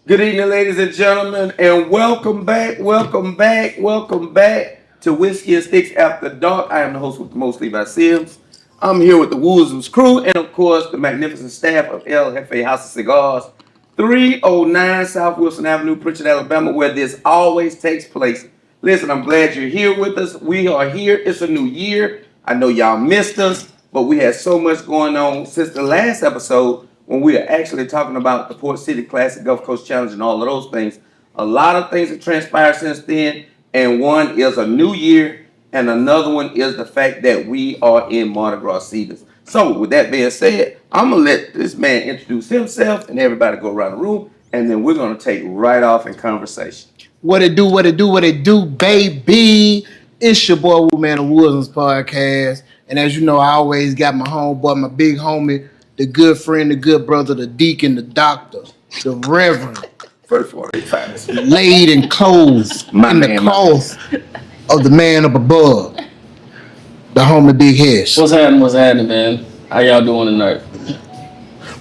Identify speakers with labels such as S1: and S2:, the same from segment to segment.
S1: Good evening, ladies and gentlemen, and welcome back to Whiskey and Sticks After Dark. I am the host with the most, Levi Sims. I'm here with the Woosums crew and, of course, the magnificent staff of El Jefe House of Cigars, 309 South Wilson Avenue, Pritchard, Alabama, where this always takes place. Listen, I'm glad you're here with us. We are here. It's a new year. I know y'all missed us, but we had so much going on since the last episode when we are actually talking about the Port City Classic, Gulf Coast Challenge, and all of those things. A lot of things have transpired since then, and one is a new year, and another one is the fact that we are in Mardi Gras season. So, with that being said, I'm gonna let this man introduce himself, and everybody go around the room, and then we're gonna take right off in conversation.
S2: What it do, baby? It's your boy, Woo Man of Wilson's podcast. And as you know, I always got my homeboy, my big homie, the good friend, the good brother, the deacon, the doctor, the reverend,
S1: First one, finest.
S2: laid and clothed in the cloth of the man up above, the homie Big Hesh.
S3: What's happening, man? How y'all doing tonight?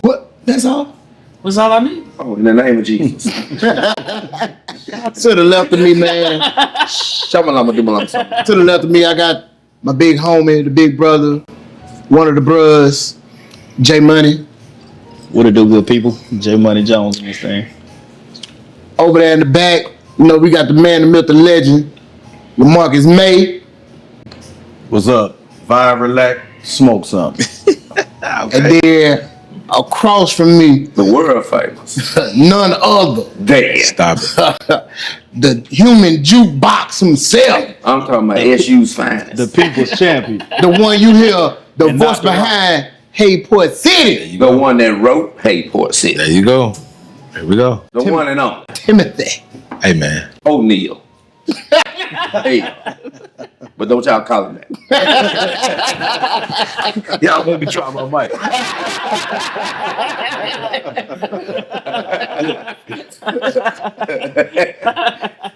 S2: What? That's all?
S3: What's all I need?
S1: Oh, in the name of Jesus.
S2: To the left of me, man.
S1: Shamalama.
S2: To the left of me, I got my big homie, the big brother, one of the bros, J Money.
S4: What it do, good people? J Money Jones in this thing.
S2: Over there in the back, you know, we got the man, the myth, the legend, LaMarcus May.
S4: What's up? Vibe, relax, smoke something.
S2: And then across from me,
S1: The world famous.
S2: none other,
S1: Damn.
S4: Stop it.
S2: the human jukebox himself,
S1: I'm talking about SU's finest.
S4: The people's champion.
S2: the one you hear, the
S4: And
S2: voice
S4: not the
S2: behind Hey Port City,
S1: The one that wrote Hey Port City.
S4: There you go. There we go.
S1: The one and only.
S2: Timothy.
S4: Hey, man.
S1: O'Neal. Hey. But don't y'all call him that.
S4: Y'all let me try my mic.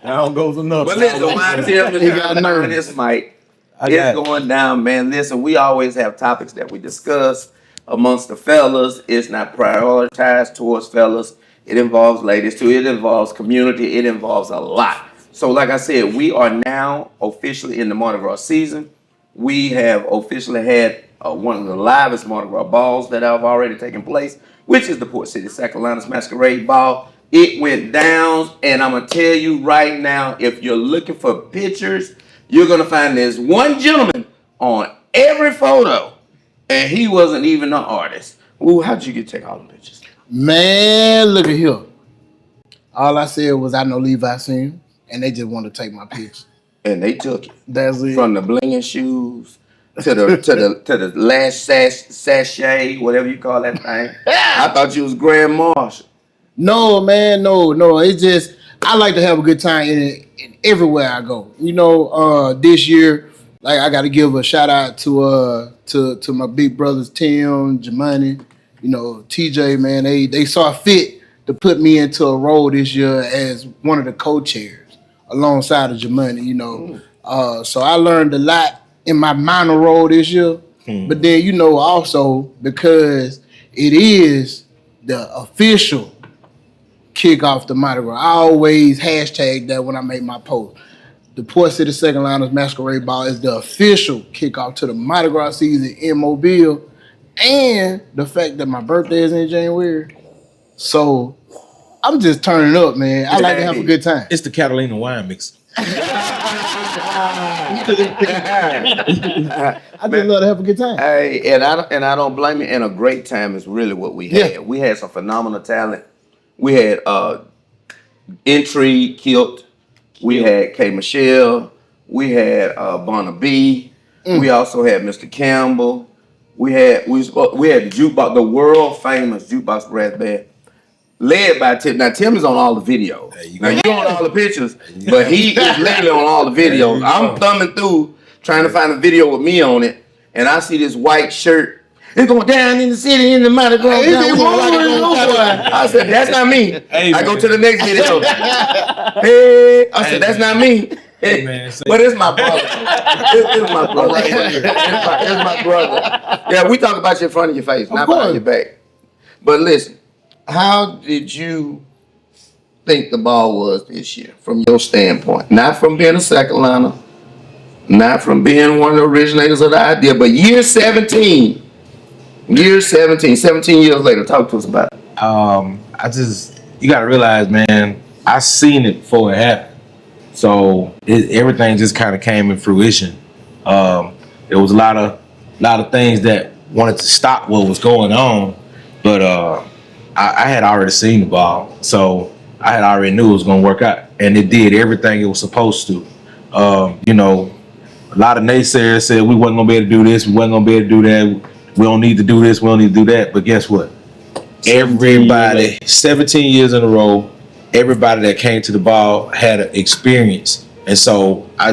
S4: Down goes another.
S1: But listen, why Tim is
S2: He got
S1: trying to find
S2: nervous.
S1: this mic.
S4: I
S1: It's
S4: got it.
S1: going down, man. Listen, we always have topics that we discuss amongst the fellas. It's not prioritized towards fellas. It involves ladies too. It involves community. It involves a lot. So, like I said, we are now officially in the Mardi Gras season. We have officially had one of the livest Mardi Gras balls that have already taken place, which is the Port City Secondliners Masquerade Ball. It went down, and I'm gonna tell you right now, if you're looking for pictures, you're gonna find this one gentleman on every photo, and he wasn't even an artist. Ooh, how'd you get to take all the pictures?
S2: Man, look at here. All I said was I know Levi Sims, and they just want to take my picture.
S1: And they took it
S2: That's it.
S1: from the blinging shoes to the last sachet, whatever you call that thing. I thought you was Grand Marshal.
S2: No, man, no. It's just I like to have a good time in everywhere I go. You know, this year, like I got to give a shout out to my big brothers Tim, Jamani, you know, TJ. Man, they saw fit to put me into a role this year as one of the co-chairs alongside of Jamani. You know, so I learned a lot in my minor role this year. But then you know also because it is the official kick off the Mardi Gras. I always hashtag that when I make my post. The Port City Secondliners Masquerade Ball is the official kickoff to the Mardi Gras season in Mobile, and the fact that my birthday is in January. So I'm just turning up, man. I like to have a good time.
S5: It's the Catalina wine mix.
S2: I just love to have a good time.
S1: Hey, and I don't blame you. And a great time is really what we had.
S2: Yeah.
S1: We had some phenomenal talent. We had Intrigue, Kilt. We had K. Michelle. We had Barnaby. We also had Mr. Campbell. We had the jukebox, the world famous jukebox brass band, led by Tim. Now Tim is on all the videos. Now you on all the pictures, but he is literally on all the videos. I'm thumbing through trying to find a video with me on it, and I see this white shirt. It's going down in the city in the Mardi Gras. I said, that's not me.
S5: Hey,
S1: I go
S5: man.
S1: to the next video. Hey, I said, that's not me.
S5: Hey, man, say-
S1: But it's my brother. It's my brother. It's my brother. Yeah, we talk about you in front of your face, not behind your back. But listen, how did you think the ball was this year from your standpoint? Not from being a second liner, not from being one of the originators of the idea, but year 17. Year 17, 17 years later. Talk to us about it.
S5: You gotta realize, man, I seen it before it happened. So everything just kind of came in fruition. There was a lot of things that wanted to stop what was going on, but I had already seen the ball, so I had already knew it was gonna work out, and it did everything it was supposed to. A lot of naysayers said we wasn't gonna be able to do this, we wasn't gonna be able to do that. We don't need to do this, we don't need to do that. But guess what? Everybody, 17 years in a row, everybody that came to the ball had an experience. And so I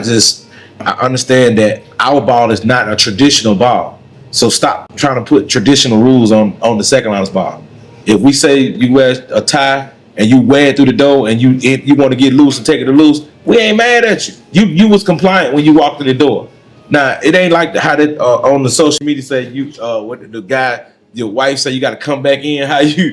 S5: understand that our ball is not a traditional ball. So stop trying to put traditional rules on the Secondliners ball. If we say you wear a tie and you wear it through the door and you want to get loose and take it to loose, we ain't mad at you. You was compliant when you walked in the door. Now, it ain't like how that on the social media say what the guy, your wife say you got to come back in. How you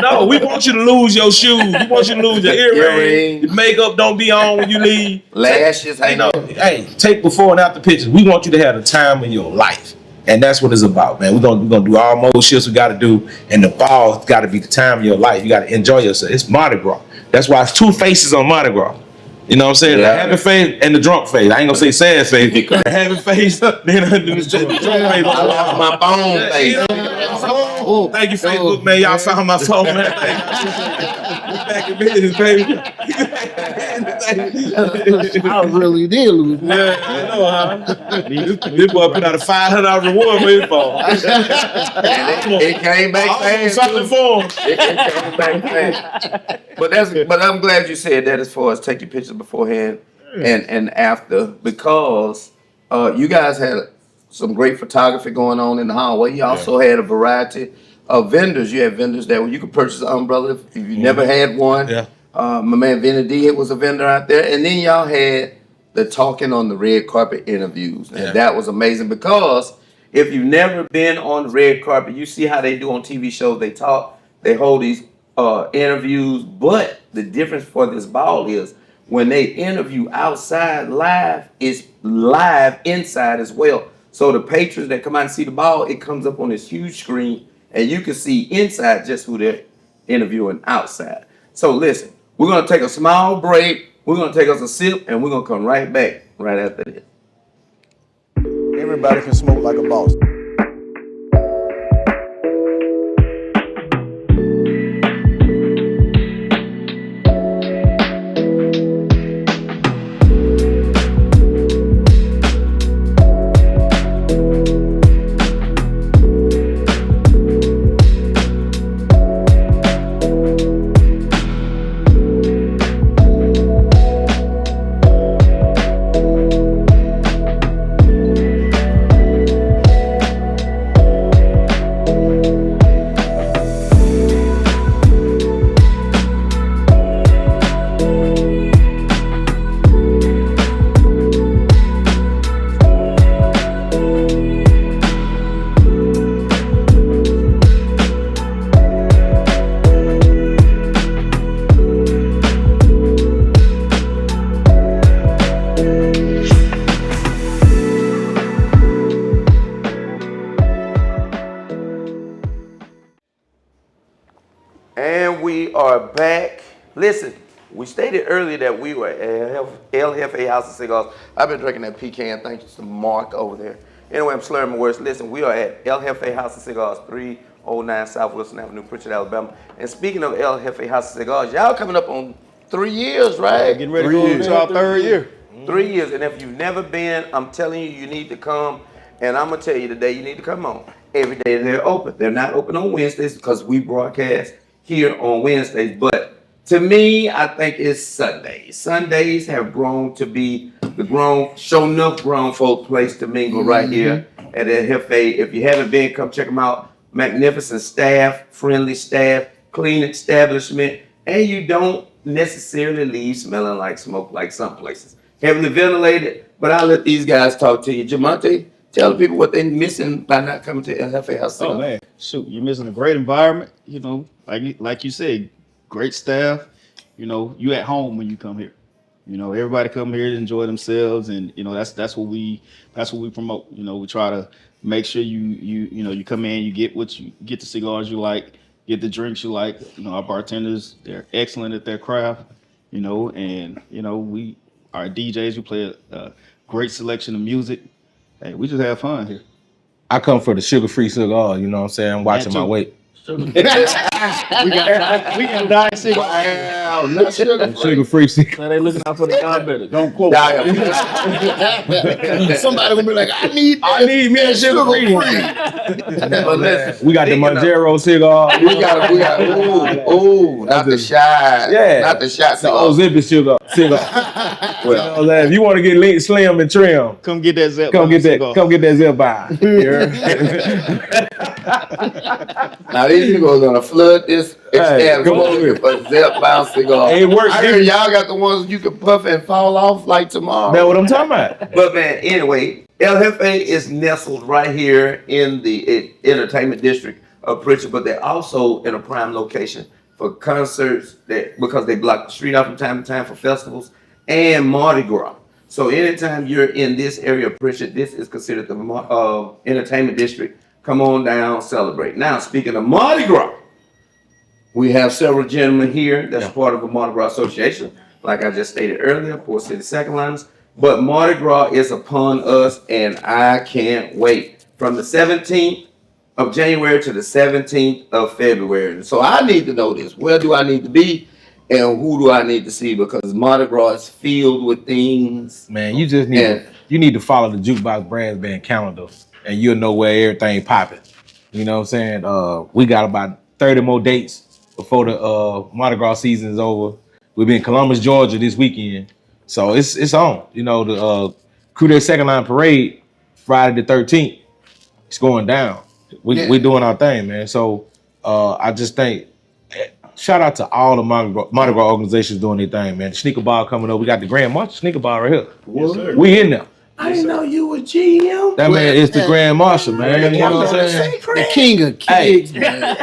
S5: No. We want you to lose your shoes. We want you to lose your earrings. Your makeup don't be on when you leave.
S1: Lashes.
S5: Hey, take before and after pictures. We want you to have the time of your life, and that's what it's about, man. We're gonna do all more shifts we got to do, and the ball's got to be the time of your life. You got to enjoy yourself. It's Mardi Gras. That's why it's two faces on Mardi Gras. You know what I'm saying? Yeah. The happy face and the drunk face. I ain't gonna say sad face. The happy face, then the drunk face.
S1: I lost my phone face.
S5: Thank you, Facebook, man. Y'all found my phone, man. We back in business, baby.
S2: I really did lose.
S5: Yeah, I know, huh? This boy put out a $500 reward for his phone.
S1: It came back fast.
S5: Something for him.
S1: It came back fast. But I'm glad you said that as far as taking pictures beforehand and after, because you guys had some great photography going on in the hallway. You also had a variety of vendors. You had vendors that you could purchase an umbrella if you never had one.
S5: Yeah.
S1: My man Vinny D was a vendor out there, and then y'all had the talking on the red carpet interviews, and that was amazing, because if you've never been on the red carpet, you see how they do on TV shows. They talk, they hold these interviews, but the difference for this ball is when they interview outside live, it's live inside as well. So the patrons that come out and see the ball, it comes up on this huge screen, and you can see inside just who they're interviewing outside. So listen, we're gonna take a small break. We're gonna take us a sip, and we're gonna come right back right after this.
S6: Everybody can smoke like a boss.
S1: And we are back. Listen, we stated earlier that we were at El Jefe House of Cigars. I've been drinking that pecan. Thank you to Mark over there. Anyway, I'm slurring my words. Listen, we are at El Jefe House of Cigars, 309 South Wilson Avenue, Pritchard, Alabama. And speaking of El Jefe House of Cigars, y'all coming up on 3 years, right?
S6: Getting ready to go into our third year.
S1: 3 years. And if you've never been, I'm telling you, you need to come. And I'm going to tell you today, you need to come on. Every day they're open. They're not open on Wednesdays because we broadcast here on Wednesdays. But to me, I think it's Sundays. Sundays have grown to be the show enough grown folk place to mingle right here at El Jefe. If you haven't been, come check them out. Magnificent staff, friendly staff, clean establishment, and you don't necessarily leave smelling like smoke like some places. Heavily ventilated, but I'll let these guys talk to you. Jamonte, Tell the people what they're missing by not coming to LFA House.
S7: Oh man, shoot, you're missing a great environment. You know, like you said, great staff. You know, you at home when you come here. You know, everybody come here to enjoy themselves, and you know that's what we promote. You know, we try to make sure you come in, you get the cigars you like, get the drinks you like. You know, our bartenders, they're excellent at their craft. You know, and you know our DJs, we play a great selection of music. Hey, we just have fun here.
S5: I come for the sugar-free cigar. You know what I'm saying? I'm watching my
S7: too.
S5: weight.
S7: We got diet cigar.
S1: Wow, not sugar.
S5: Sugar-free cigar.
S3: So they looking out for the diabetic.
S7: Don't quote.
S2: Somebody gonna be like, I need
S5: me a sugar-free.
S1: But listen,
S5: We got the Monjero cigar.
S1: we got, not the shot.
S5: Yeah.
S1: Not the shot.
S5: The Ozempic cigar. Well, if you want to get lean, slim, and trim,
S7: Come get that Zep.
S5: come get that zip by.
S1: Now these people are gonna flood this
S5: Hey, come on
S1: establishment for Zep Bound cigar.
S5: It works.
S1: I heard y'all got the ones you can puff and fall off like tomorrow.
S5: That's what I'm talking about.
S1: But man, anyway, El Jefe is nestled right here in the entertainment district of Pritchard, but they're also in a prime location for concerts because they block the street out from time to time for festivals and Mardi Gras. So anytime you're in this area of Pritchard, this is considered the entertainment district. Come on down, celebrate. Now, speaking of Mardi Gras, we have several gentlemen here that's part of the Mardi Gras Association, like I just stated earlier, Port City Secondliners. But Mardi Gras is upon us, and I can't wait. From the 17th of January to the 17th of February. So I need to know this. Where do I need to be, and who do I need to see? Because Mardi Gras is filled with things.
S5: Man, you just need to follow the Jukebox Brass Band calendar, and you'll know where everything popping. You know what I'm saying? We got about 30 more dates before the Mardi Gras season is over. We'll be in Columbus, Georgia this weekend. So it's on. You know, the Crew Day Second Line Parade, Friday the 13th. It's going down. We doing our thing, man. So I just think, shout out to all the Mardi Gras organizations doing their thing, man. The Sneaker Ball coming up. We got the Grand Marshal Sneaker Ball right here.
S7: Yes, sir.
S5: We in there.
S1: I didn't know you were GM.
S5: That man is the Grand Marshal, man. You know what I'm saying?
S2: the king of kids, man.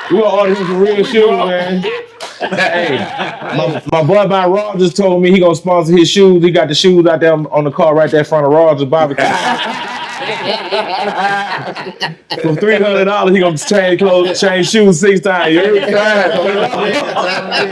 S5: We gonna order him some real shoes, man. Hey, my boy by Rod just told me he gonna sponsor his shoes. He got the shoes out there on the car right there in front of Rod's barbecue. For $300, he gonna change shoes 6 times. You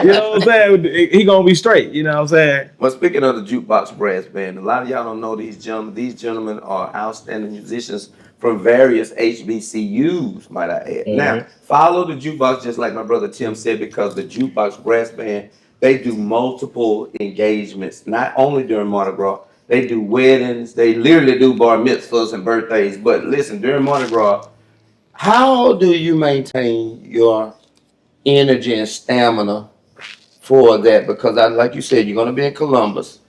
S5: know what I'm saying? He gonna be straight. You know what I'm saying?
S1: Well, speaking of the Jukebox Brass Band, a lot of y'all don't know these gentlemen. These gentlemen are outstanding musicians from various HBCUs, might I add. Now, follow the Jukebox, just like my brother Tim said, because the Jukebox Brass Band, they do multiple engagements, not only during Mardi Gras. They do weddings. They literally do bar mitzvahs and birthdays. But listen, during Mardi Gras, how do you maintain your energy and stamina for that? Because like you said, you're going to be in Columbus.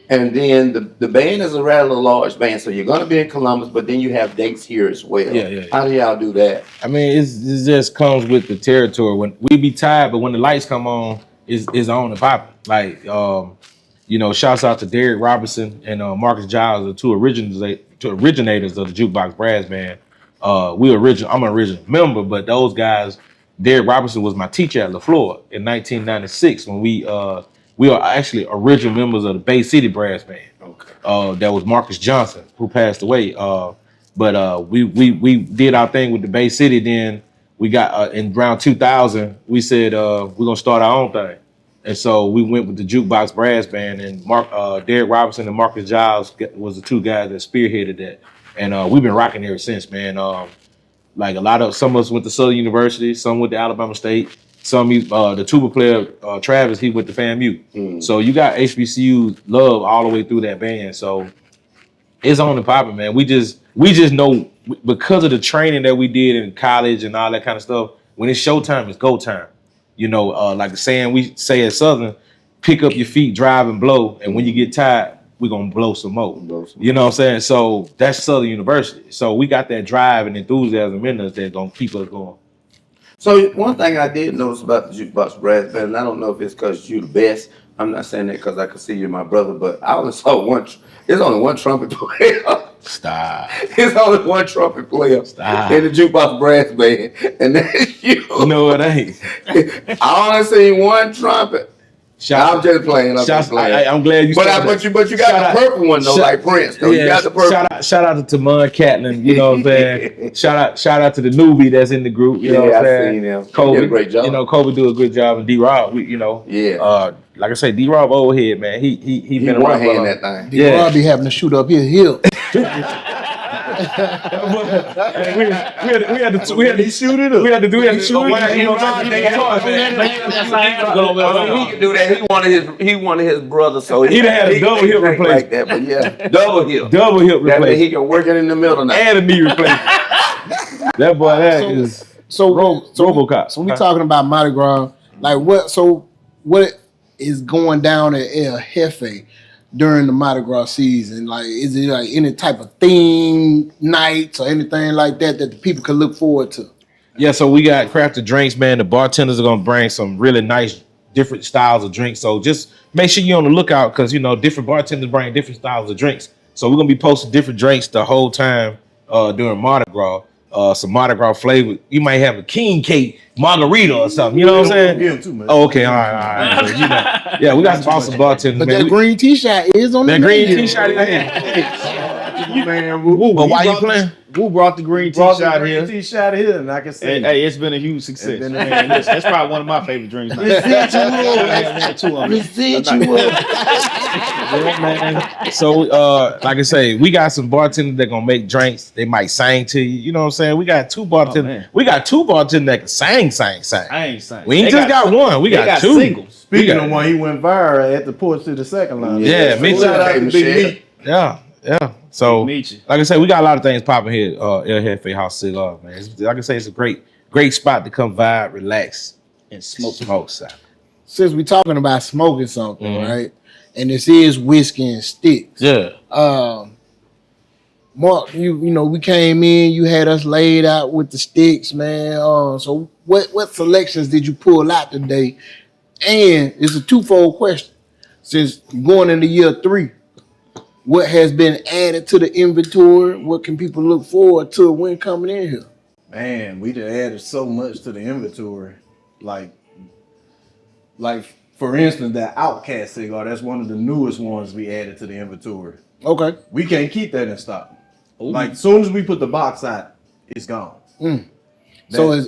S1: And then the band is a rather large band. So you're going to be in Columbus, but then you have dates here as well.
S5: Yeah.
S1: How do y'all do that?
S5: I mean, it just comes with the territory. When we be tired, but when the lights come on, it's on and popping. Like, you know, shouts out to Derek Robertson and Marcus Giles, the two originators of the Jukebox Brass Band. I'm an original member, but those guys, Derek Robertson was my teacher at LaFleur in 1996 when we are actually original members of the Bay City Brass Band. Okay. That was Marcus Johnson, who passed away. But we did our thing with the Bay City. Then we got in around 2000, we said we're gonna start our own thing. And so we went with the Jukebox Brass Band, and Derek Robinson and Marcus Giles was the two guys that spearheaded that. And we've been rocking ever since, man. Like some of us went to Southern University, some went to Alabama State, the tuba player, Travis, he went to FAMU. So you got HBCU love all the way through that band. So it's on and popping, man. We just know because of the training that we did in college and all that kind of stuff, when it's showtime, it's go time. You know, like the saying we say at Southern, pick up your feet, drive and blow. And when you get tired, we're going to blow some more. You know what I'm saying? So that's Southern University. So we got that drive and enthusiasm in us that's going to keep us going.
S1: So one thing I did notice about the Jukebox Brass Band, and I don't know if it's because you're the best. I'm not saying that because I can see you're my brother, but I only saw one. There's only one trumpet player.
S5: Stop.
S1: There's only one trumpet player
S5: Stop.
S1: in the jukebox brass band, and that's you.
S5: No, it ain't.
S1: I only seen one trumpet. I'm just playing. I'm just playing.
S5: I'm glad you.
S1: But you got the purple one though, like Prince. Though. You got the purple.
S5: Shout out to Tamon Catlin. You know what I'm saying? shout out to the newbie that's in the group. You know what I'm saying?
S1: Seen him.
S5: Kobe,
S1: He did a great job.
S5: You know, Kobe do a good job, and D-Rob, like I say, D-Rob old head, man. He been
S1: one
S5: around
S1: hand that thing.
S2: D-Rob be having to shoot up his hip.
S5: we had to shoot it up. We had to shoot it up.
S1: He can do that. He wanted his brother, so
S5: he had a double hip replacement
S1: like that. But yeah, double hip
S5: that means
S1: replacement. He can work it in the middle now.
S5: And a knee replacement. That boy, is RoboCop.
S2: So we talking about Mardi Gras, like what? So what is going down at El Jefe during the Mardi Gras season? Like, is it like any type of theme nights or anything like that the people can look forward to?
S5: Yeah, so we got crafted drinks, man. The bartenders are gonna bring some really nice, different styles of drinks. So just make sure you're on the lookout because different bartenders bring different styles of drinks. So we're gonna be posting different drinks the whole time during Mardi Gras. Some Mardi Gras flavor. You might have a king cake margarita or something. You know what I'm saying? Oh, okay, all right. Yeah, we got some awesome bartenders.
S2: But
S5: man.
S2: that green t-shirt is on
S5: That
S2: the
S5: green
S2: menu.
S5: t-shirt is
S7: Man,
S5: But why you playing?
S7: Who brought the green t-shirt here?
S6: T-shirt here, and I can say,
S7: Hey, it's been a huge success. Man, that's probably one of my favorite drinks.
S5: So, like I say, we got some bartenders that gonna make drinks. They might sing to you. You know what I'm saying? We got two bartenders. We got two bartenders that can sing.
S7: I ain't saying.
S5: We ain't just got one. We got two.
S7: Singles.
S6: speaking of one, he went viral at the Porch to the Secondliners.
S5: Yeah, me
S6: Shout out
S1: too.
S6: to Big Meat.
S5: Yeah. So,
S7: Meet you.
S5: like I say, we got a lot of things popping here. El Jefe House Cigars, man. Like I say, it's a great spot to come vibe, relax, and smoke.
S2: Since we talking about smoking something, right? And this is whiskey and sticks.
S5: Yeah.
S2: Mark, you know, we came in, you had us laid out with the sticks, man. So what selections did you pull out today? And it's a twofold question. Since going into year 3, what has been added to the inventory? What can people look forward to when coming in here?
S6: Man, we just added so much to the inventory. Like for instance, that Outcast cigar, that's one of the newest ones we added to the inventory.
S2: Okay.
S6: We can't keep that in stock. Like as soon as we put the box out, it's gone.
S2: So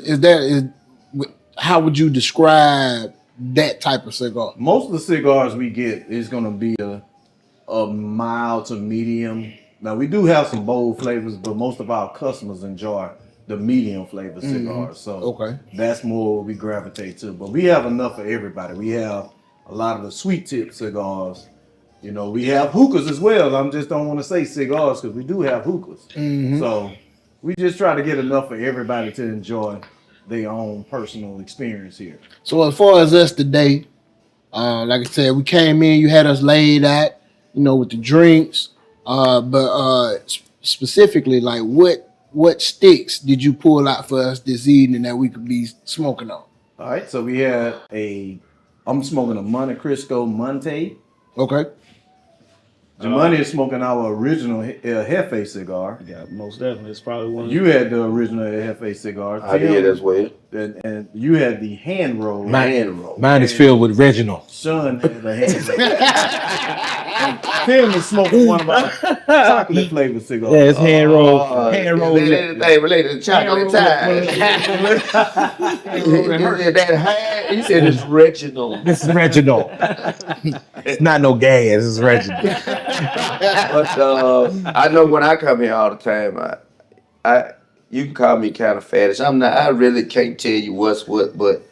S2: how would you describe that type of cigar?
S6: Most of the cigars we get is gonna be a mild to medium. Now we do have some bold flavors, but most of our customers enjoy the medium flavor cigars. So
S2: Okay.
S6: that's more what we gravitate to. But we have enough for everybody. We have a lot of the sweet tip cigars. You know, we have hookahs as well. I just don't want to say cigars because we do have hookahs. So we just try to get enough for everybody to enjoy their own personal experience here.
S2: So as far as us today, like I said, we came in, you had us laid out, you know, with the drinks. But specifically, like what sticks did you pull out for us this evening that we could be smoking on?
S6: All right, so we had I'm smoking a Monte Cristo Monte.
S2: Okay.
S6: Money is smoking our original El Jefe cigar.
S7: Yeah, most definitely. It's probably one of
S6: You had the original El Jefe cigar.
S1: I did as well.
S6: And you had the hand roll.
S5: Mine is filled with Reginald.
S6: Son had the hand roll. And Tim is smoking one of our chocolate flavored cigars.
S5: Yeah, it's hand rolled. Hand rolled.
S1: Anything related to chocolate time. He said it's Reginald.
S5: This is Reginald. It's not no gas. It's Reginald.
S1: But I know when I come here all the time, I you can call me kind of faddish. I really can't tell you what's what, but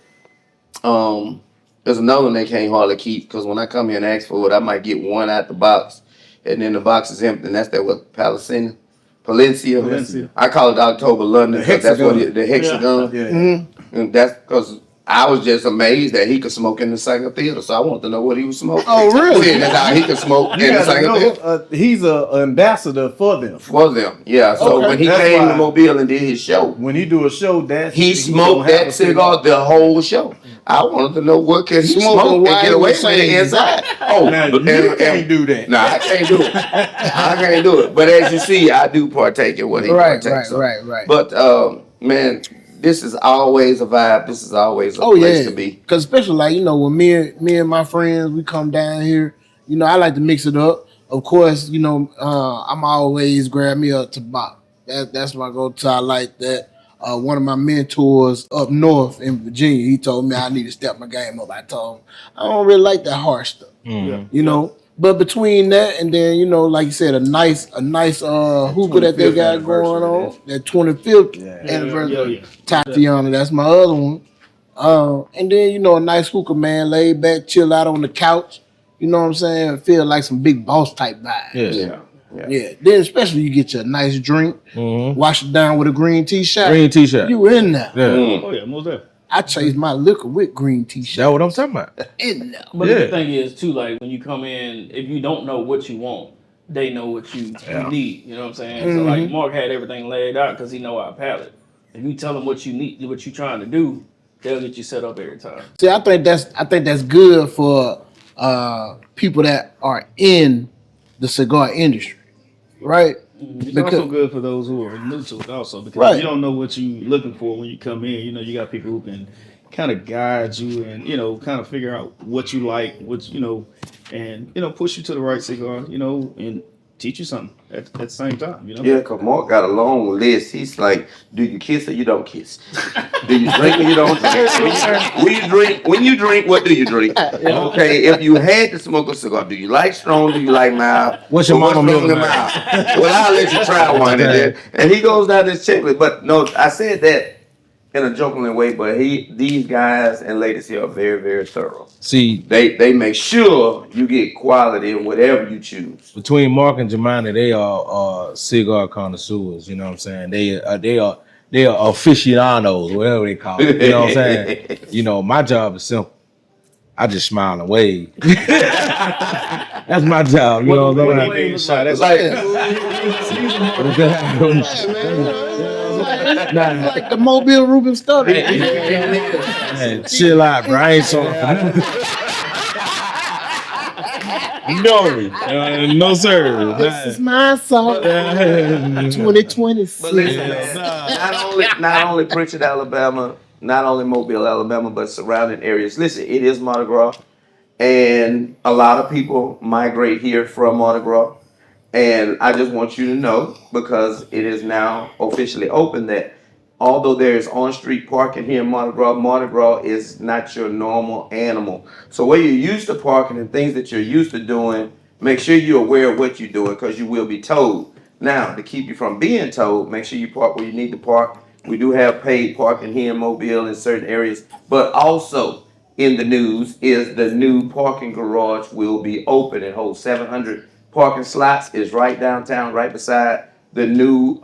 S1: there's another one they can't hardly keep because when I come here and ask for it, I might get one out the box, and then the box is empty, and that's that what Palencia. I call it October London because that's what the hexagon.
S6: Yeah.
S1: And that's because I was just amazed that he could smoke in the Sanger Theater, so I wanted to know what he was smoking.
S2: Oh, really?
S1: Seeing as how he could smoke
S6: You
S1: in the
S6: gotta
S1: Sanger Theater.
S6: know, he's an ambassador for them.
S1: For them, yeah. So
S2: Okay.
S1: when he
S6: That's
S1: came to
S6: why-
S1: Mobile and did his show,
S6: When he do a show,
S1: he smoked that cigar the whole show. I wanted to know what could he
S2: Smoking
S1: smoke and
S2: while
S1: get
S2: he
S1: away
S2: was
S1: with it
S2: singing.
S1: inside. Oh,
S6: Now you can't do that.
S1: No, I can't do it. I can't do it. But as you see, I do partake in what he
S2: Right,
S1: partakes of.
S2: right.
S1: But man, this is always a vibe. This is always a
S2: Oh
S1: place
S2: yeah,
S1: to be.
S2: because especially like when me and my friends we come down here, I like to mix it up. Of course, I'm always grab me a tobacco. That's my go-to. I like that. One of my mentors up north in Virginia, he told me I need to step my game up. I told him I don't really like that harsh stuff, But between that and then like you said, a nice hookah that they
S6: 25th
S2: got going on, that 25th anniversary.
S7: Yeah.
S2: Tatiana, that's my other one. And then a nice hookah, man, laid back, chill out on the couch. You know what I'm saying? Feel like some big boss type vibe.
S5: Yes.
S2: Yeah. Then especially you get your nice drink, wash it down with a green tea shot.
S5: Green t-shirt.
S2: You in there?
S5: Yeah.
S7: Oh yeah, most definitely.
S2: I chase my liquor with green tea
S5: That's
S2: shot.
S5: what I'm talking about.
S2: In there.
S3: But
S5: Yeah.
S3: the thing is too, like when you come in, if you don't know what you want, they know what you need. You know what I'm saying? So like Mark had everything laid out because he know our palate. If you tell them what you need, what you trying to do, they'll get you set up every time.
S2: See, I think that's good for people that are in the cigar industry, right?
S7: It's also good for those who are new to it also because
S2: Right.
S7: you don't know what you're looking for when you come in. You got people who can kind of guide you and, kind of figure out what you like, and, push you to the right cigar, and teach you something at the same time,
S1: Yeah, because Mark got a long list. He's like, do you kiss or you don't kiss? Do you drink or you don't drink? When you drink, what do you drink? Okay, if you had to smoke a cigar, do you like strong? Do you like mild?
S5: What's your
S1: Or
S5: mama
S1: strong
S5: milk
S1: and mild? Well, I'll let you try one, and he goes down this checklist. But no, I said that in a joking way, but these guys and ladies here are very, very thorough.
S5: See,
S1: They make sure you get quality in whatever you choose.
S5: between Mark and Jemima, they are cigar connoisseurs. You know what I'm saying? They are aficionados, whatever they call it. You know what I'm saying? My job is simple. I just smile and wave. That's my job. You know what I'm saying?
S7: That's
S2: Like the Mobile Ruben stuff.
S5: Hey, chill out, bro. I ain't so. No, sir.
S2: This is my song. 2026.
S1: But listen, not only Pritchard, Alabama, not only Mobile, Alabama, but surrounding areas. Listen, it is Mardi Gras, and a lot of people migrate here from Mardi Gras. And I just want you to know, because it is now officially open, that although there is on-street parking here in Mardi Gras is not your normal animal. So where you're used to parking and things that you're used to doing, make sure you're aware of what you're doing because you will be towed. Now, to keep you from being towed, make sure you park where you need to park. We do have paid parking here in Mobile in certain areas, but also in the news is the new parking garage will be open and hold 700 parking slots. Is right downtown, right beside the new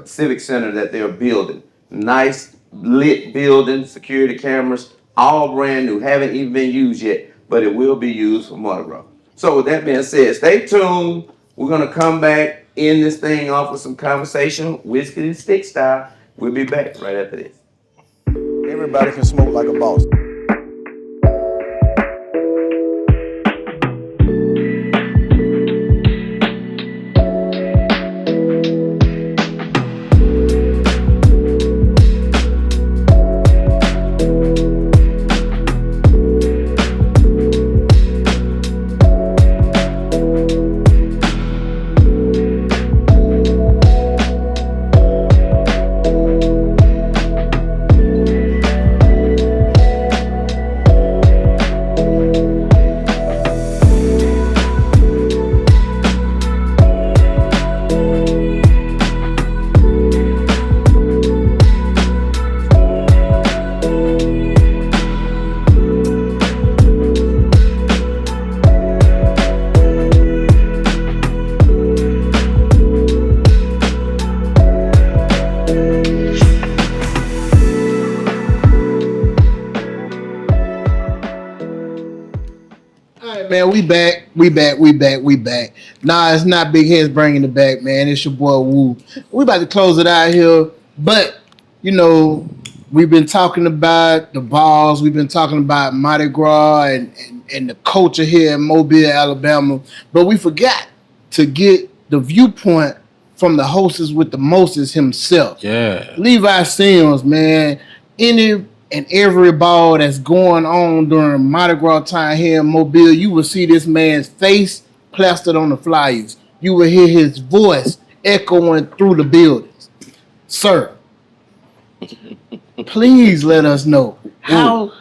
S1: civic center that they're building. Nice lit building, security cameras, all brand new. Haven't even been used yet, but it will be used for Mardi Gras. So with that being said, stay tuned. We're gonna come back, end this thing off with some conversation, whiskey and stick style. We'll be back right after this.
S6: Everybody can smoke like a boss.
S2: Yeah, man, we back. Nah, it's not Big Heads bringing it back, man. It's your boy Woo. We about to close it out here, but you know, we've been talking about the balls. We've been talking about Mardi Gras and the culture here in Mobile, Alabama. But we forgot to get the viewpoint from the hostess with the mostest himself.
S5: Yeah.
S2: Levi Sims, man. Any and every ball that's going on during Mardi Gras time here in Mobile, you will see this man's face plastered on the flyers. You will hear his voice echoing through the buildings. Sir, please let us know how.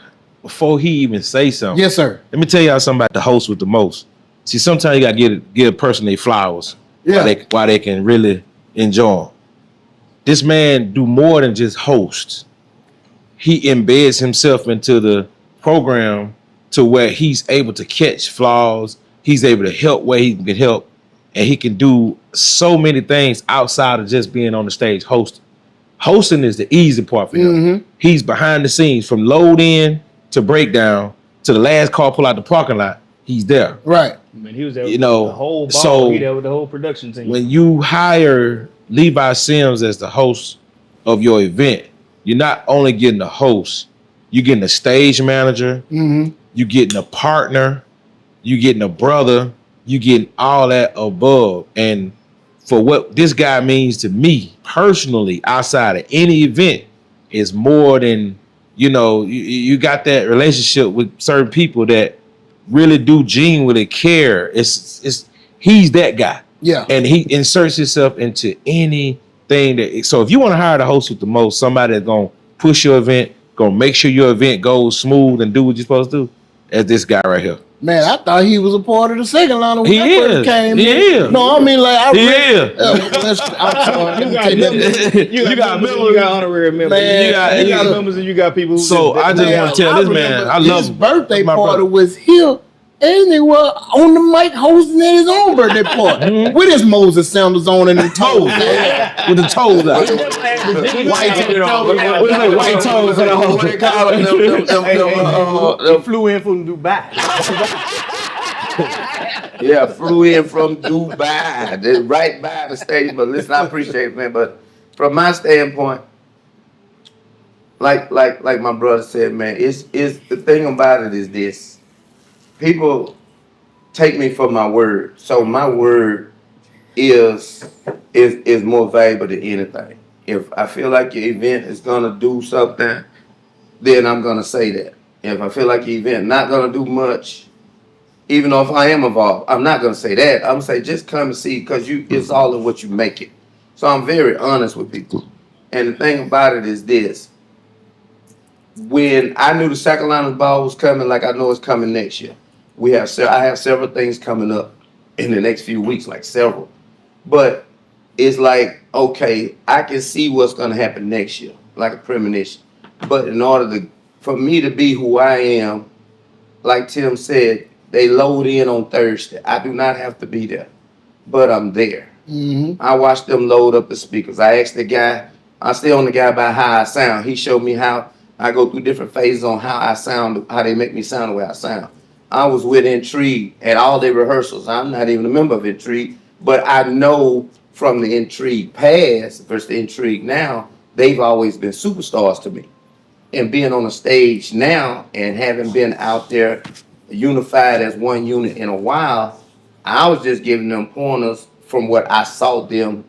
S5: Before he even say something.
S2: Yes, sir.
S5: Let me tell y'all something about the host with the most. See, sometimes you gotta give a person their flowers while they can really enjoy them. This man do more than just host. He embeds himself into the program to where he's able to catch flaws. He's able to help where he can help, and he can do so many things outside of just being on the stage hosting. Hosting is the easy part for him.
S2: Mm-hmm.
S5: He's behind the scenes from load in to breakdown to the last car pull out the parking lot. He's there.
S2: Right.
S3: I mean, he was there
S5: You
S3: with
S5: know,
S3: the whole ball.
S5: so
S3: He there with the whole production team.
S5: When you hire Levi Sims as the host of your event, you're not only getting the host, you're getting a stage manager, you're getting a partner, you're getting a brother, you're getting all that above. And for what this guy means to me personally, outside of any event, is more than, you got that relationship with certain people that really do genuinely care. He's that guy.
S2: Yeah.
S5: And he inserts himself into anything so if you want to hire the host with the most, somebody that's gonna push your event, gonna make sure your event goes smooth and do what you're supposed to do, that's this guy right here.
S2: Man, I thought he was a part of the second line when
S5: He
S2: I
S5: is.
S2: first came
S5: He
S2: in.
S5: is.
S2: No, I mean like I
S5: He
S2: really,
S5: is.
S2: I'm sorry. Let me take that.
S3: You got members, you got honorary members.
S2: Man,
S3: you got members and you got people.
S5: So I just want to tell this man, I love
S2: his
S5: him.
S2: birthday
S5: That's my
S2: party
S5: brother.
S2: was here, and they were on the mic hosting at his own birthday party with his Moses sandals on and the toes.
S5: With the toes out.
S1: White toes and all. What they call it?
S6: He flew in from Dubai.
S1: Yeah, flew in from Dubai. They're right by the stage. But listen, I appreciate it, man. But from my standpoint, like my brother said, man, it's the thing about it is this. People take me for my word. So my word is more valuable than anything. If I feel like your event is gonna do something, then I'm gonna say that. If I feel like your event not gonna do much, even though if I am involved, I'm not gonna say that. I'm gonna say just come and see because it's all in what you make it. So I'm very honest with people. And the thing about it is this. When I knew the Secondliners ball was coming, like I know it's coming next year. I have several things coming up in the next few weeks, like several. But it's like, okay, I can see what's gonna happen next year, like a premonition. But in order for me to be who I am, like Tim said, they load in on Thursday. I do not have to be there, but I'm there. I watched them load up the speakers. I asked the guy, I stay on the guy about how I sound. He showed me how I go through different phases on how I sound, how they make me sound the way I sound. I was with Intrigue at all their rehearsals. I'm not even a member of Intrigue, but I know from the Intrigue past versus the Intrigue now, they've always been superstars to me. And being on the stage now and having been out there unified as one unit in a while, I was just giving them pointers from what I saw them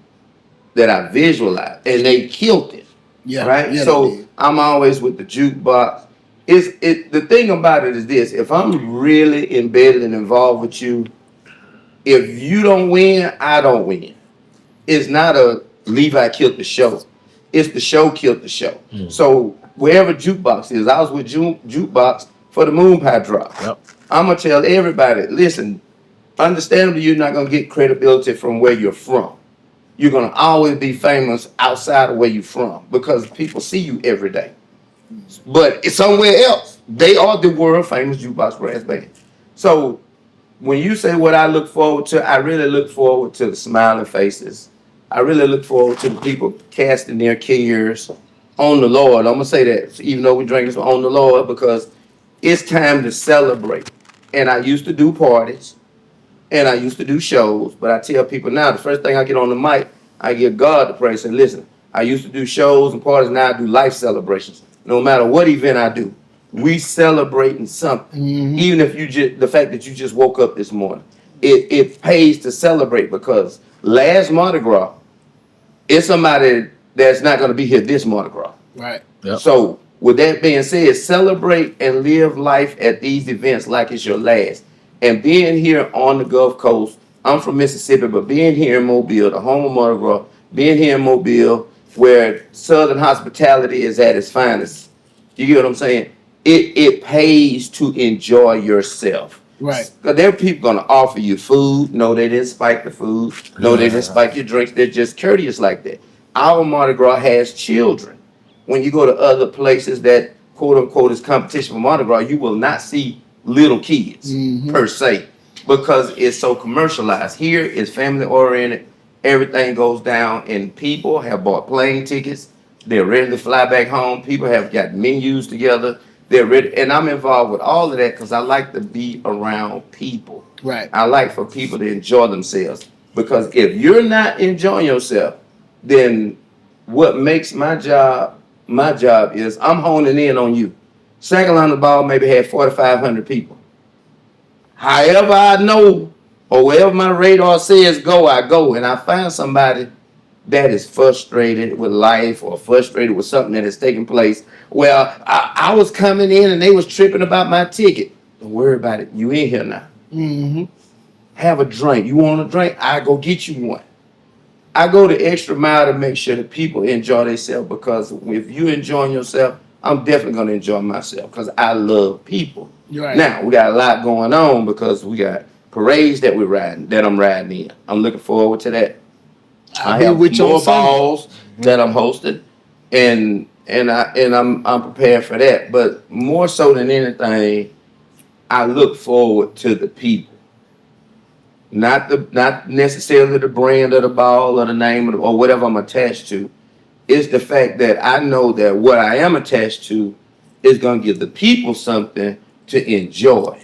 S1: that I visualized, and they killed it.
S2: Yeah.
S1: Right?
S2: Yeah,
S1: So I'm always with the jukebox. The thing about it is this: if I'm really embedded and involved with you, if you don't win, I don't win. It's not a Levi killed the show. It's the show killed the show. So wherever jukebox is, I was with jukebox for the moon pie drop.
S5: Yep.
S1: I'm gonna tell everybody, listen, understandably, you're not gonna get credibility from where you're from. You're gonna always be famous outside of where you're from because people see you every day. But it's somewhere else. They are the world famous jukebox brass band. So when you say what I look forward to, I really look forward to the smiling faces. I really look forward to the people casting their cares on the Lord. I'm gonna say that, even though we drink this on the Lord, because it's time to celebrate. and I used to do parties, and I used to do shows. But I tell people now, the first thing I get on the mic, I give God the praise. And listen, I used to do shows and parties. Now I do life celebrations. No matter what event I do, we celebrating something. Even if you just the fact that you just woke up this morning, it pays to celebrate because last Mardi Gras, it's somebody that's not going to be here this Mardi Gras.
S2: Right.
S5: Yep.
S1: So with that being said, celebrate and live life at these events like it's your last. And being here on the Gulf Coast, I'm from Mississippi, but being here in Mobile, the home of Mardi Gras, being here in Mobile, where Southern hospitality is at its finest, you get what I'm saying? It pays to enjoy yourself.
S2: Right.
S1: Because there are people going to offer you food. No, they didn't spike the food. No, they didn't spike your drinks. They're just courteous like that. Our Mardi Gras has children. When you go to other places that quote unquote is competition for Mardi Gras, you will not see little kids per se because it's so commercialized. Here it's family oriented. Everything goes down, and people have bought plane tickets. They're ready to fly back home. People have got menus together. They're ready, and I'm involved with all of that because I like to be around people.
S2: Right.
S1: I like for people to enjoy themselves because if you're not enjoying yourself, then what makes my job is I'm honing in on you. Secondliner ball maybe had 4,500 people. However I know or wherever my radar says go, I go, and I find somebody that is frustrated with life or frustrated with something that is taking place. Well, I was coming in and they was tripping about my ticket. Don't worry about it. You in here now. Have a drink. You want a drink? I go get you one. I go the extra mile to make sure that people enjoy themselves because if you enjoying yourself, I'm definitely going to enjoy myself because I love people.
S2: Right.
S1: Now, we got a lot going on because we got parades that I'm riding in. I'm looking forward to that. I have
S2: with you
S1: more
S2: on Sunday.
S1: balls that I'm hosting, and I'm prepared for that. But more so than anything, I look forward to the people, not necessarily the brand of the ball or the name of or whatever I'm attached to. It's the fact that I know that what I am attached to is going to give the people something to enjoy.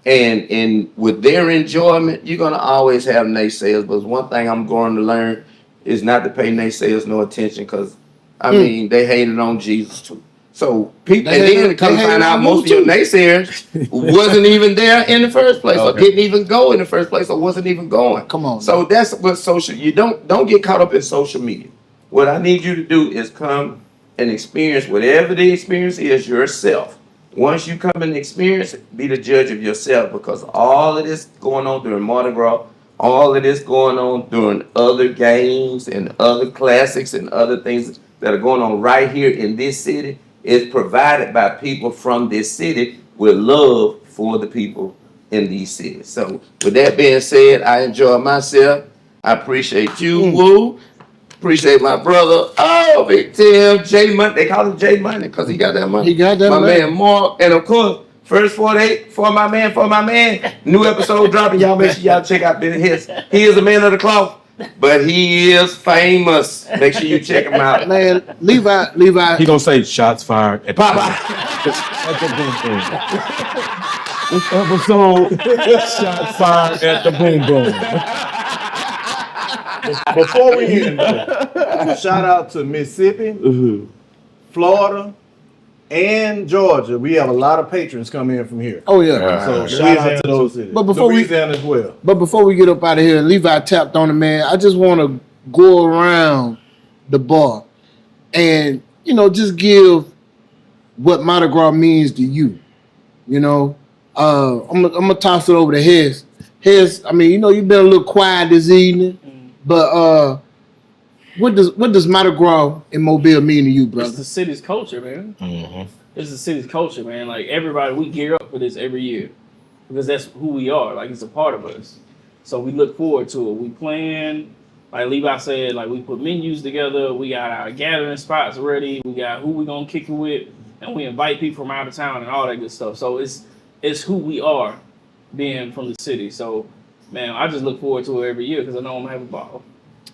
S1: And with their enjoyment, you're going to always have naysayers. But one thing I'm going to learn is not to pay naysayers no attention because, I mean, they hated on Jesus too. So people, and then come find out most of your naysayers wasn't even there in the first place or didn't even go in the first place or wasn't even going.
S2: Come on.
S1: So that's what you don't get caught up in social media. What I need you to do is come and experience whatever the experience is yourself. Once you come and experience it, be the judge of yourself because all of this going on during Mardi Gras, all of this going on during other games and other classics and other things that are going on right here in this city is provided by people from this city with love for the people in these cities. So with that being said, I enjoy myself. I appreciate you, Woo. Appreciate my brother. Oh, Big Tim, J Money. They call him J Money because he got that money.
S2: He got that
S1: my
S2: money.
S1: man Mark, and of course, first 48 for my man. New episode dropping. Y'all make sure y'all check out his. He is a man of the cloth, but he is famous. Make sure you check him out.
S2: Man, Levi.
S5: He gonna say shots fired at
S1: Papa.
S5: This episode, shots fired at the boom boom.
S6: Before we end, though, shout out to Mississippi, Florida, and Georgia. We have a lot of patrons coming in from here.
S2: Oh yeah.
S6: So shout out to those cities.
S2: But before
S6: Louisiana as well.
S2: But before we get up out of here, Levi tapped on it, man. I just want to go around the bar and, just give what Mardi Gras means to you. I'm gonna toss it over to Hez. Hez, you've been a little quiet this evening, but what does Mardi Gras in Mobile mean to you, brother?
S3: It's the city's culture, man.
S5: Mm-hmm.
S3: It's the city's culture, man. Like everybody, we gear up for this every year because that's who we are. Like it's a part of us. So we look forward to it. We plan, like Levi said, like we put menus together. We got our gathering spots ready. We got who we gonna kick it with, and we invite people from out of town and all that good stuff. So it's who we are, being from the city. So man, I just look forward to it every year because I know I'm gonna have a ball.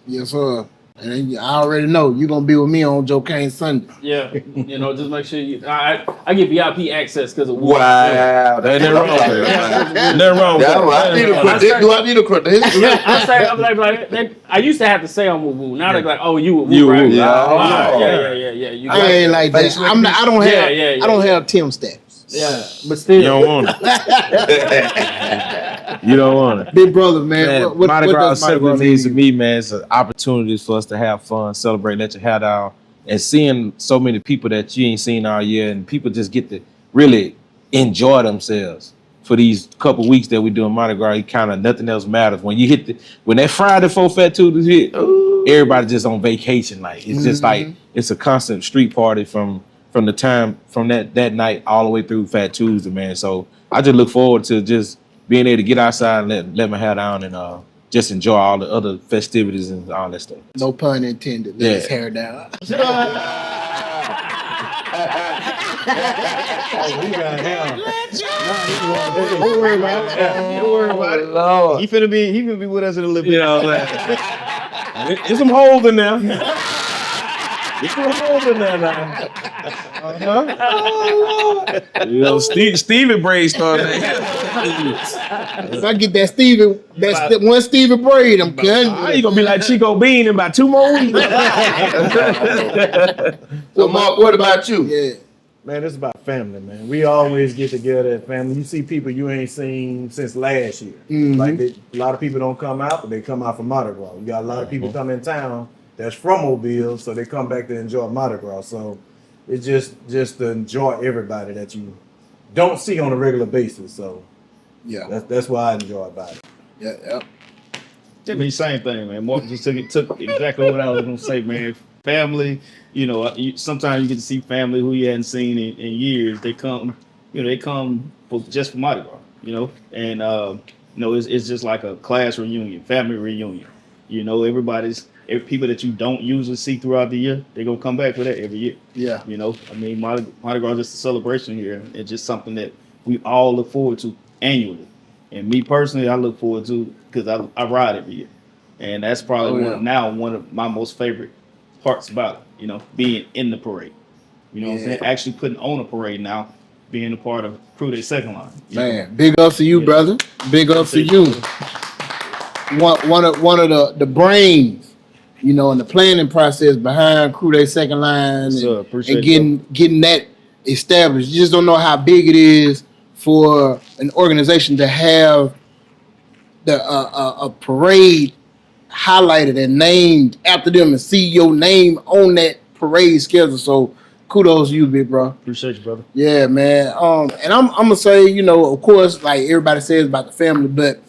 S2: Yes, sir. And I already know you're gonna be with me on Joe Kane Sunday.
S3: Yeah, just make sure you. I get VIP access because of Woo.
S1: Wow,
S5: Ain't nothing wrong with that. Nothing wrong with
S1: Yeah,
S5: that.
S1: I need to put this. Do I need to put this?
S3: I used to have to say I'm with Woo. Now they're like, oh, you with Woo,
S5: You
S3: right?
S5: with Woo.
S3: Yeah. You
S2: I ain't like that. I don't have.
S3: Yeah.
S2: I don't have Tim stamps.
S3: Yeah, but still.
S5: You don't want it. You don't want it.
S2: Big brother, man.
S5: Man,
S2: What
S5: Mardi Gras
S2: does Mardi
S5: simply
S2: Gras
S5: means to
S2: mean?
S5: me, man, it's an opportunity for us to have fun, celebrate, let your hair down, and seeing so many people that you ain't seen all year, and people just get to really enjoy themselves for these couple weeks that we doing Mardi Gras. Kind of nothing else matters when you hit when that Friday 4 Fat Tuesdays hit. Everybody just on vacation, like it's just like it's a constant street party from the time from that night all the way through Fat Tuesday, man. So I just look forward to just being able to get outside and let my hair down and just enjoy all the other festivities and all that stuff.
S2: No pun intended. Let his hair down.
S7: Don't worry about it. Don't worry about it.
S1: Lord.
S7: He finna be with us in a little bit.
S5: You know what I'm saying? There's some holes in there. There's some holes in there now. Stevie braid started.
S2: If I get that Stevie, one Stevie braid, I'm done.
S5: You gonna be like Chico Bean in about 2 more weeks.
S1: So, Mark, what about you?
S2: Yeah.
S6: Man, it's about family, man. We always get together as family. You see people you ain't seen since last year. Like a lot of people don't come out, but they come out for Mardi Gras. We got a lot of people come in town that's from Mobile, so they come back to enjoy Mardi Gras. So it's just to enjoy everybody that you don't see on a regular basis. So
S2: Yeah.
S6: that's why I enjoy about it.
S2: Yeah.
S7: I mean, same thing, man. Mark just took exactly what I was gonna say, man. Family, sometimes you get to see family who you hadn't seen in years. They come, just for Mardi Gras, and it's just like a class reunion, family reunion. People that you don't usually see throughout the year, they're gonna come back for that every year.
S2: Yeah.
S7: Mardi Gras is just a celebration here. It's just something that we all look forward to annually. And me personally, I look forward to because I ride every year, and that's probably one of my most favorite parts about it. Being in the parade. You know what I'm saying? Actually putting on a parade now, being a part of Crew Day Secondliners.
S2: Man, big ups to you, brother. Big ups to you. One of the brains, in the planning process behind Crew Day Second Line and getting that established. You just don't know how big it is for an organization to have a parade highlighted and named after them and see your name on that parade schedule. So kudos to you, big bro.
S7: Appreciate you, brother.
S2: Yeah, man. And I'm gonna say, of course, like everybody says about the family, but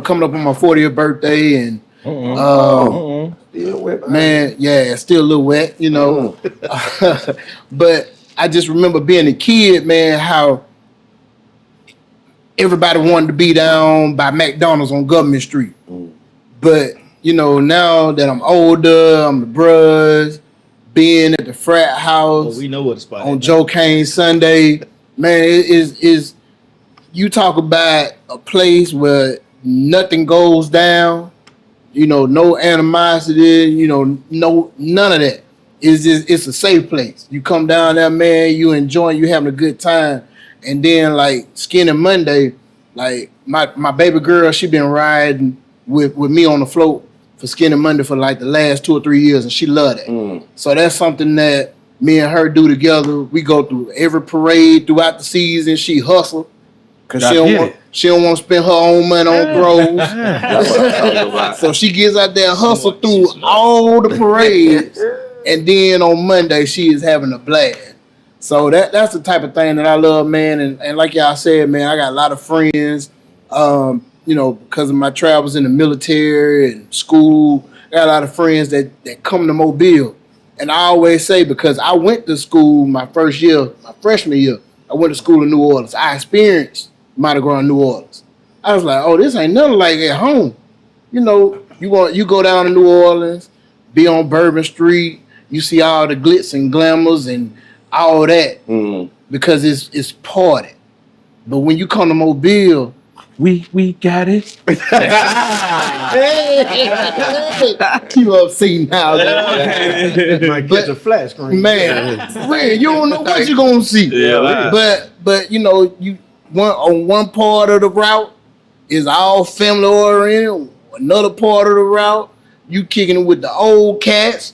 S2: coming up on my 40th birthday and
S1: Still wet,
S2: man, yeah, still a little wet, but I just remember being a kid, man, how everybody wanted to be down by McDonald's on Government Street. But, now that I'm older, I'm the bruh, being at the frat house
S7: we know what the spot
S2: on
S7: is.
S2: Joe Kane Sunday, man, it is you talk about a place where nothing goes down, no animosity, no none of that. It's a safe place. You come down there, man, you enjoying, you having a good time. And then like Skinny Monday, like my baby girl, she been riding with me on the float for Skinny Monday for like the last 2 or 3 years, and she loved it. So that's something that me and her do together. We go through every parade throughout the season. She hustle because she don't want to spend her own money on grows. So she gets out there and hustle through all the parades, and then on Monday she is having a blast. So that's the type of thing that I love, man. And like y'all said, man, I got a lot of friends, because of my travels in the military and school. I got a lot of friends that come to Mobile. And I always say, because I went to school my freshman year, I went to school in New Orleans. I experienced Mardi Gras in New Orleans. I was like, oh, this ain't nothing like at home. You go down to New Orleans, be on Bourbon Street, you see all the glitz and glamours and all that because it's party. But when you come to Mobile,
S5: We got it.
S2: You obscene now,
S6: Might catch a flat screen.
S2: man. For real, you don't know what you're gonna see.
S5: Yeah,
S2: But you know, on one part of the route is all family oriented. Another part of the route, you kicking it with the old cats.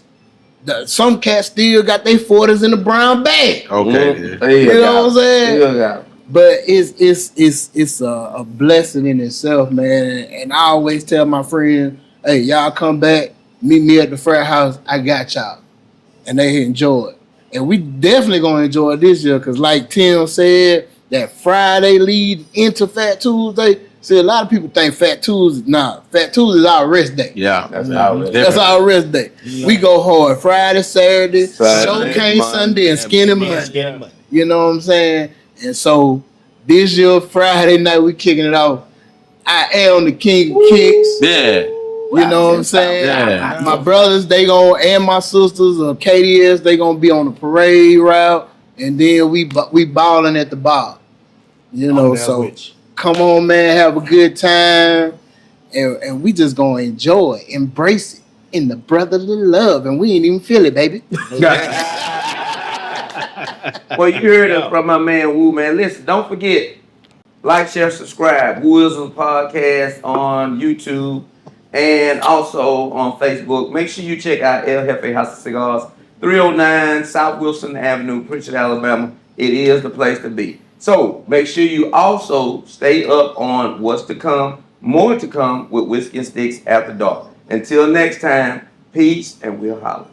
S2: Some cats still got their 40s in the brown bag.
S5: Okay.
S2: You know what I'm saying?
S1: Still got 'em.
S2: But it's a blessing in itself, man. And I always tell my friends, hey, y'all come back, meet me at the frat house. I got y'all. And they enjoy it. And we definitely gonna enjoy it this year, because like Tim said, that Friday lead into Fat Tuesday. See, a lot of people think Fat Tuesday, Fat Tuesday is our rest day.
S5: Yeah.
S1: That's our rest.
S2: That's our rest day. We go hard Friday, Saturday,
S1: Saturday,
S2: Showcase
S1: Monday,
S2: Sunday, and Skinny Monday.
S7: Skinny Monday.
S2: You know what I'm saying? And so this year, Friday night, we kicking it off. I am the king of kicks.
S5: Yeah.
S2: You know what I'm saying?
S5: Yeah.
S2: My brothers, and my sisters, KDS, they gonna be on the parade route, and then we balling at the bar. You know, so come on, man, have a good time, and we just gonna enjoy it, embrace it in the brotherly love, and we ain't even feel it, baby.
S1: Well, you heard it from my man Woo, man. Listen, don't forget, like, share, subscribe. Wooism Podcast on YouTube and also on Facebook. Make sure you check out El Jefe House of Cigars, 309 South Wilson Avenue, Pritchard, Alabama. It is the place to be. So make sure you also stay up on what's to come, more to come with Whiskey and Sticks After Dark. Until next time, peace, and we'll holler.